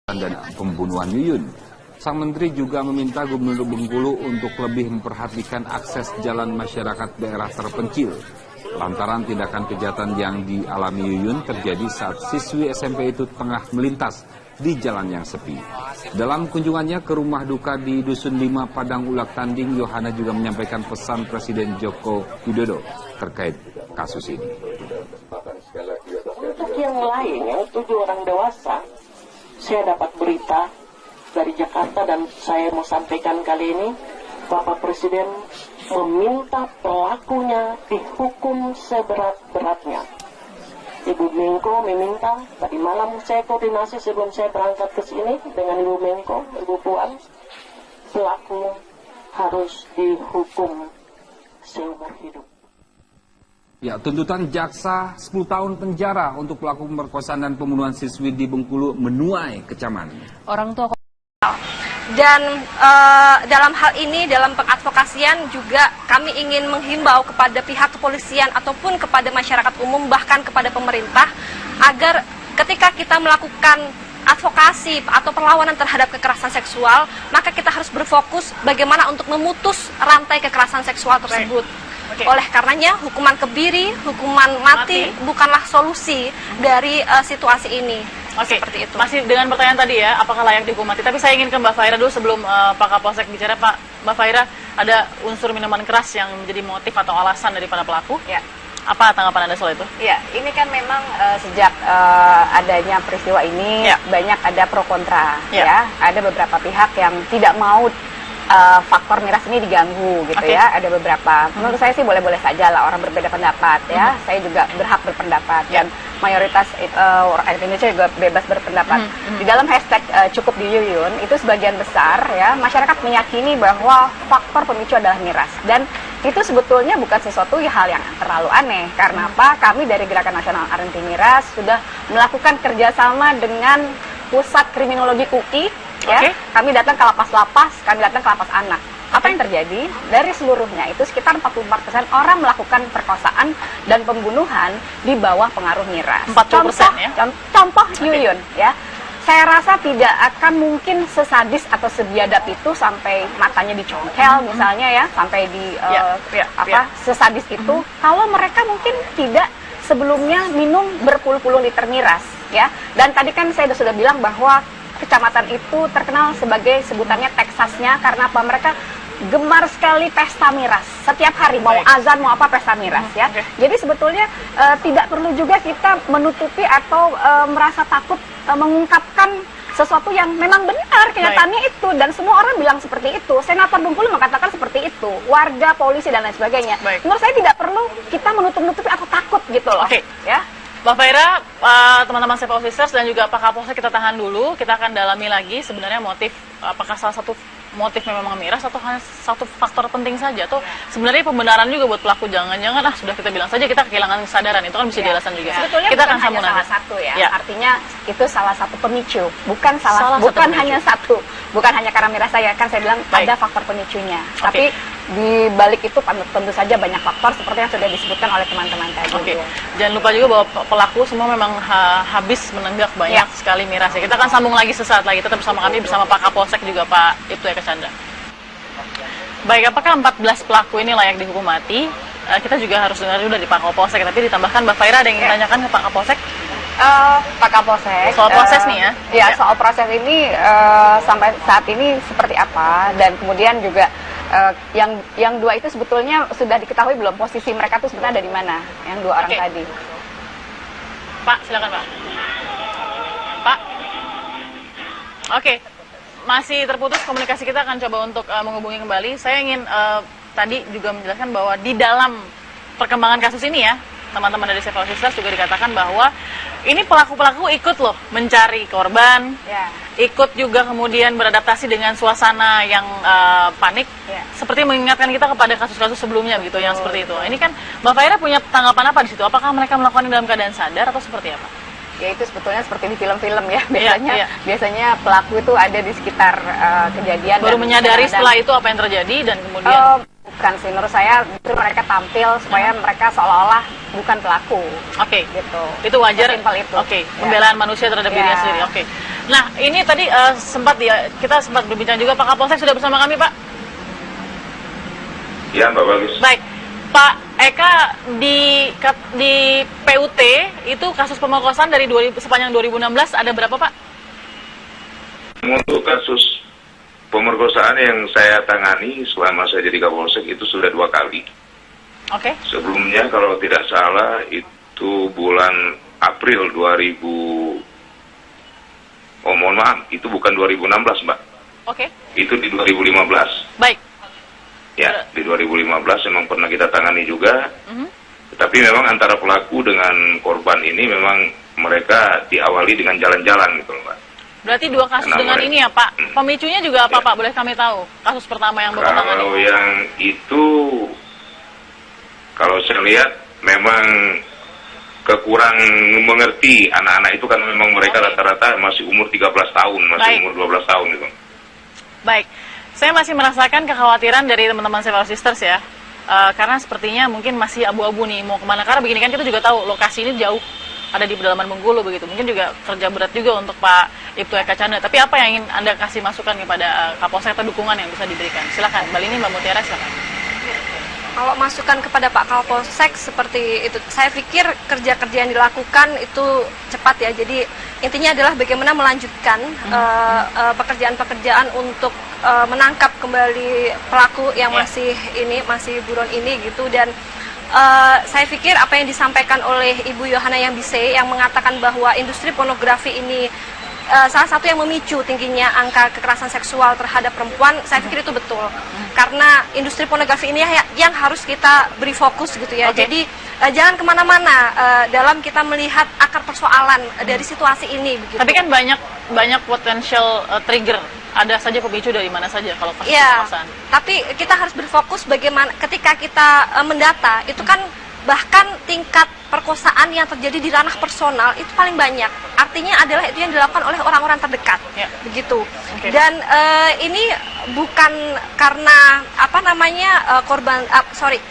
dan pembunuhan Yuyun. Sang Menteri juga meminta Gubernur Bengkulu untuk lebih memperhatikan akses jalan masyarakat daerah terpencil. Lantaran tindakan kejahatan yang dialami Yuyun terjadi saat siswi SMP itu tengah melintas di jalan yang sepi. Dalam kunjungannya ke rumah duka di Dusun 5 Padang Ulak Tanding, Yohana juga menyampaikan pesan Presiden Joko Widodo terkait kasus ini. Untuk yang lain, yang 7 orang dewasa, saya dapat berita dari Jakarta dan saya mau sampaikan kali ini, Bapak Presiden meminta pelakunya dihukum seberat-beratnya. Ibu Menko meminta, tadi malam saya koordinasi sebelum saya berangkat ke sini dengan Ibu Menko, Ibu Puan, pelaku harus dihukum seumur hidup. Ya, tuntutan jaksa 10 tahun penjara untuk pelaku pemerkosaan dan pembunuhan siswi di Bengkulu menuai kecaman. Orang tua dan dalam hal ini, dalam pengadvokasian juga kami ingin menghimbau kepada pihak kepolisian ataupun kepada masyarakat umum, bahkan kepada pemerintah, agar ketika kita melakukan advokasi atau perlawanan terhadap kekerasan seksual, maka kita harus berfokus bagaimana untuk memutus rantai kekerasan seksual tersebut. Oleh karenanya, hukuman kebiri, hukuman mati bukanlah solusi dari situasi ini. Seperti itu. Masih dengan pertanyaan tadi ya, apakah layak dihukum mati? Tapi saya ingin ke Mbak Faira dulu sebelum Pak Kapolsek bicara. Mbak Faira, ada unsur minuman keras yang menjadi motif atau alasan daripada pelaku? Ya. Apa tanggapan Anda soal itu? Ya, ini kan memang sejak adanya peristiwa ini banyak ada pro kontra. Ya, ada beberapa pihak yang tidak mau faktor miras ini diganggu gitu ya. Ada beberapa. Menurut saya sih boleh-boleh saja lah orang berbeda pendapat ya. Saya juga berhak berpendapat dan mayoritas rakyat Indonesia juga bebas berpendapat. Di dalam hashtag cukup di Yuyun itu sebagian besar ya masyarakat meyakini bahwa faktor pemicu adalah miras, dan itu sebetulnya bukan sesuatu hal yang terlalu aneh. Karena apa? Kami dari Gerakan Nasional Anti Miras sudah melakukan kerjasama dengan Pusat Kriminologi KUKI. Ya, kami datang ke lapas-lapas, kami datang ke lapas anak. Apa yang terjadi? Dari seluruhnya itu sekitar 44% orang melakukan perkosaan dan pembunuhan di bawah pengaruh miras. 40% ya? Contoh Yuyun ya. Saya rasa tidak akan mungkin sesadis atau sebiadab itu sampai matanya dicongkel misalnya ya, sampai di sesadis itu kalau mereka mungkin tidak sebelumnya minum berpuluh-puluh liter miras ya. Dan tadi kan saya sudah bilang bahwa kecamatan itu terkenal sebagai sebutannya Teksasnya karena apa? Mereka gemar sekali pesta miras. Setiap hari mau azan mau apa pesta miras ya. Jadi sebetulnya tidak perlu juga kita menutupi atau merasa takut mengungkapkan sesuatu yang memang benar kenyataannya itu, dan semua orang bilang seperti itu. Senator Bengkulu mengatakan seperti itu, warga, polisi dan lain sebagainya. Menurut saya tidak perlu kita menutup-nutupi atau takut gitu loh. Ya. Mbak Faira, teman-teman Safe Officers dan juga Pak Kapolsek kita tahan dulu. Kita akan dalami lagi sebenarnya motif, apakah salah satu motif memang miras atau hanya satu faktor penting saja. Atau sebenarnya pembenaran juga buat pelaku, jangan-jangan sudah kita bilang saja kita kehilangan kesadaran, itu kan bisa dialasan juga. Sebetulnya kita akan bukan hanya salah satu ya. Artinya itu salah satu pemicu, bukan hanya satu. Bukan hanya karena miras saya, kan saya bilang ada faktor pemicunya. Tapi di balik itu tentu saja banyak faktor seperti yang sudah disebutkan oleh teman-teman tadi. Jangan lupa juga bahwa pelaku semua memang habis menenggak banyak sekali miras ya. Kita akan sambung lagi sesaat lagi, tetap bersama kami, bersama Pak Kapolsek juga Pak Ibtu Eka Chandra. Baik, apakah 14 pelaku ini layak dihukum mati? Kita juga harus dengar dulu dari Pak Kapolsek, tapi ditambahkan Mbak Faira ada yang ingin ditanyakan ke Pak Kapolsek? Pak Kapolsek, soal proses nih ya? Ya, soal proses ini sampai saat ini seperti apa, dan kemudian juga yang dua itu sebetulnya sudah diketahui belum posisi mereka itu sebenarnya dari mana, yang dua orang tadi? Pak, silakan Pak. Pak. Masih terputus komunikasi, kita akan coba untuk menghubungi kembali. Saya ingin tadi juga menjelaskan bahwa di dalam perkembangan kasus ini ya, teman-teman dari Safe Officers juga dikatakan bahwa ini pelaku-pelaku ikut loh mencari korban, ikut juga kemudian beradaptasi dengan suasana yang panik, seperti mengingatkan kita kepada kasus-kasus sebelumnya begitu, yang seperti itu. Ini kan Mbak Faira punya tanggapan apa di situ? Apakah mereka melakukan ini dalam keadaan sadar atau seperti apa? Ya itu sebetulnya seperti di film-film ya, biasanya pelaku itu ada di sekitar kejadian. Baru menyadari setelah itu apa yang terjadi dan kemudian Bukan sih, menurut saya justru mereka tampil supaya mereka seolah-olah bukan pelaku. Oke. Gitu. Itu wajar. Simpel itu. Oke. Pembelaan manusia terhadap dirinya sendiri. Oke. Nah, ini tadi kita sempat berbincang juga, Pak Kapolsek sudah bersama kami, Pak. Ya, Mbak Bagus. Baik. Pak Eka, di PUT itu kasus pemerkosaan dari sepanjang 2016 ada berapa, Pak? Untuk kasus pemerkosaan yang saya tangani selama saya jadi Kapolsek itu sudah 2 kali. Oke. Sebelumnya kalau tidak salah itu bulan April 2000. Oh, mohon maaf, itu bukan 2016, Mbak. Oke. Itu di 2015. Baik. Ya, di 2015 memang pernah kita tangani juga. Tapi memang antara pelaku dengan korban ini memang mereka diawali dengan jalan-jalan gitu, Mbak. Berarti 2 kasus dengan ini ya, Pak. Pemicunya juga apa, Pak? Boleh kami tahu? Kasus pertama yang Bapak tangani. Kalau yang itu, kalau saya lihat memang kekurang mengerti anak-anak itu kan memang mereka rata-rata masih umur 13 tahun, masih umur 12 tahun gitu. Baik. Saya masih merasakan kekhawatiran dari teman-teman Civil Sisters ya. Karena sepertinya mungkin masih abu-abu nih mau kemana. Karena begini kan kita juga tahu lokasi ini jauh, ada di pedalaman Bengkulu begitu. Mungkin juga kerja berat juga untuk Pak Ibtu Eka Chandra. Tapi apa yang ingin Anda kasih masukan kepada Kapolsek atau dukungan yang bisa diberikan? Silakan, Mbak Lini, Mbak Mutiara, silakan. Kalau masukan kepada Pak Kapolsek seperti itu, saya pikir kerja-kerja yang dilakukan itu cepat ya. Jadi intinya adalah bagaimana melanjutkan pekerjaan-pekerjaan untuk menangkap kembali pelaku yang masih buron ini gitu. Dan saya pikir apa yang disampaikan oleh Ibu Yohana Yambise yang mengatakan bahwa industri pornografi ini salah satu yang memicu tingginya angka kekerasan seksual terhadap perempuan, saya pikir itu betul. Karena industri pornografi ini yang harus kita beri fokus gitu ya. Jadi jangan kemana-mana dalam kita melihat akar persoalan dari situasi ini. Begitu. Tapi kan banyak potensial trigger. Ada saja pemicu dari mana saja kalau kasus pemerkosaan. Tapi kita harus berfokus bagaimana ketika kita mendata itu kan bahkan tingkat perkosaan yang terjadi di ranah personal itu paling banyak. Artinya adalah itu yang dilakukan oleh orang-orang terdekat, begitu. Dan ini bukan karena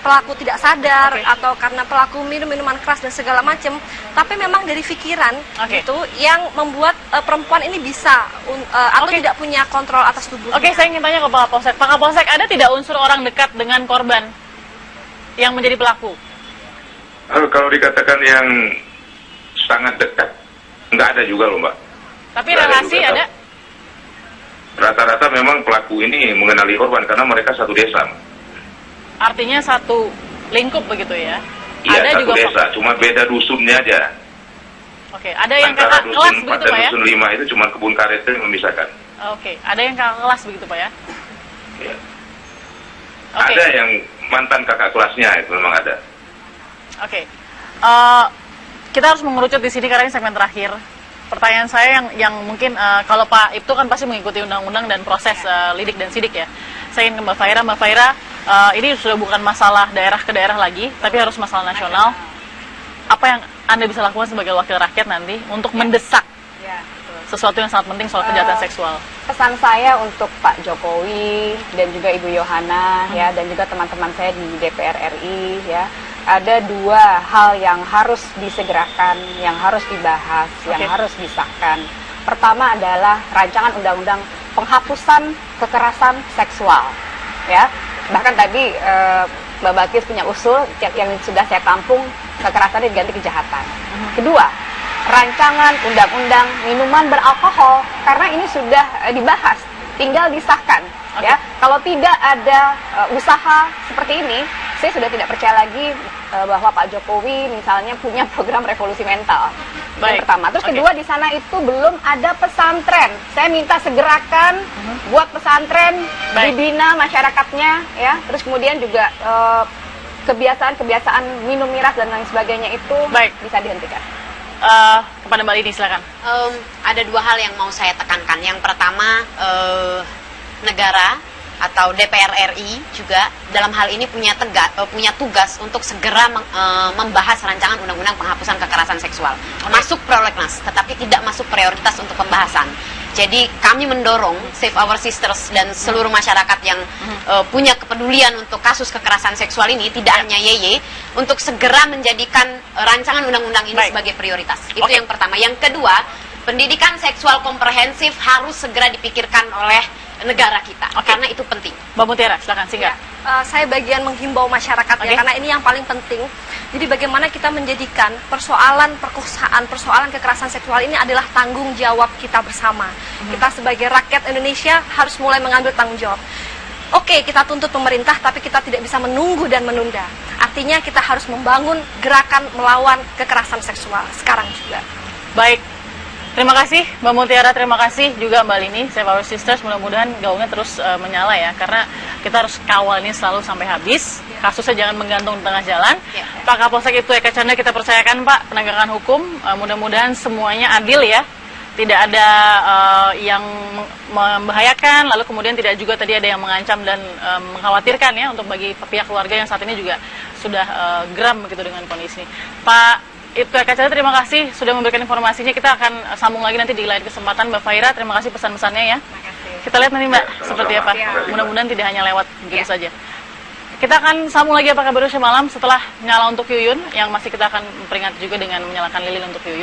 pelaku tidak sadar atau karena pelaku minum minuman keras dan segala macam, tapi memang dari pikiran gitu yang membuat perempuan ini bisa atau tidak punya kontrol atas tubuhnya. Saya ingin tanya ke Pak Kapolsek. Pak Kapolsek, ada tidak unsur orang dekat dengan korban yang menjadi pelaku? Kalau dikatakan yang sangat dekat, nggak ada juga loh, Mbak. Tapi relasi ada? Rata-rata memang pelaku ini mengenali korban karena mereka satu desa. Artinya satu lingkup begitu ya? Iya, ada satu juga desa, cuma beda dusunnya aja. Oke, ada yang antara kakak kelas dusun 4 begitu dan Pak ya? dusun 5 itu cuma kebun karet yang memisahkan. Oke, ada yang kakak kelas begitu Pak ya? Iya. Ada yang mantan kakak kelasnya, itu memang ada. Oke, kita harus mengerucut di sini karena ini segmen terakhir. Pertanyaan saya yang mungkin kalau Pak Ibtu kan pasti mengikuti undang-undang dan proses lidik dan sidik ya. Saya ingin ke Mbak Faira. Mbak Faira, ini sudah bukan masalah daerah ke daerah lagi, tapi harus masalah nasional. Apa yang Anda bisa lakukan sebagai wakil rakyat nanti untuk mendesak sesuatu yang sangat penting soal kejahatan seksual? Pesan saya untuk Pak Jokowi dan juga Ibu Yohana ya, dan juga teman-teman saya di DPR RI ya. Ada 2 hal yang harus disegerakan, yang harus dibahas, yang harus disahkan. Pertama adalah rancangan undang-undang penghapusan kekerasan seksual. Ya, bahkan tadi Mbak Bakis punya usul yang sudah saya tampung, kekerasan diganti kejahatan. Kedua, rancangan undang-undang minuman beralkohol karena ini sudah dibahas, tinggal disahkan. Ya, kalau tidak ada usaha seperti ini, saya sudah tidak percaya lagi bahwa Pak Jokowi misalnya punya program revolusi mental. Yang pertama. Terus kedua, di sana itu belum ada pesantren. Saya minta segerakan buat pesantren, dibina masyarakatnya, ya. Terus kemudian juga kebiasaan-kebiasaan minum miras dan lain sebagainya itu bisa dihentikan. Kepada Mbak Lini, silakan. Ada 2 hal yang mau saya tekankan. Yang pertama, negara atau DPR RI juga dalam hal ini punya tugas untuk segera membahas rancangan undang-undang penghapusan kekerasan seksual. Masuk prolegnas, tetapi tidak masuk prioritas untuk pembahasan. Jadi kami mendorong Save Our Sisters dan seluruh masyarakat yang punya kepedulian untuk kasus kekerasan seksual ini, tidak hanya YY, untuk segera menjadikan rancangan undang-undang ini sebagai prioritas. Itu yang pertama. Yang kedua, pendidikan seksual komprehensif harus segera dipikirkan oleh negara kita, karena itu penting. Mbak Mutiara, silakan singkat. Saya bagian menghimbau masyarakat ya, karena ini yang paling penting. Jadi bagaimana kita menjadikan persoalan perkosaan, persoalan kekerasan seksual ini adalah tanggung jawab kita bersama. Kita sebagai rakyat Indonesia harus mulai mengambil tanggung jawab. Oke, kita tuntut pemerintah, tapi kita tidak bisa menunggu dan menunda. Artinya kita harus membangun gerakan melawan kekerasan seksual sekarang juga. Baik. Terima kasih Mbak Mutiara, terima kasih juga Mbak Lini, Save Our Sisters. Mudah-mudahan gaungnya terus menyala ya, karena kita harus kawal ini selalu sampai habis. Kasusnya jangan menggantung di tengah jalan. Pak Kapolsek Ibtu Eka Chandra, kita percayakan Pak penegakan hukum. Mudah-mudahan semuanya adil ya, tidak ada yang membahayakan, lalu kemudian tidak juga tadi ada yang mengancam dan mengkhawatirkan ya untuk bagi pihak keluarga yang saat ini juga sudah geram begitu dengan kondisi ini. Pak Ibtu Eka Chandra, terima kasih sudah memberikan informasinya. Kita akan sambung lagi nanti di lain kesempatan. Mbak Faira, terima kasih pesan-pesannya ya. Kita lihat nanti Mbak seperti apa. Mudah-mudahan tidak hanya lewat begitu saja. Kita akan sambung lagi apa kabar malam setelah nyala untuk Yuyun, yang masih kita akan memperingati juga dengan menyalakan lilin untuk Yuyun.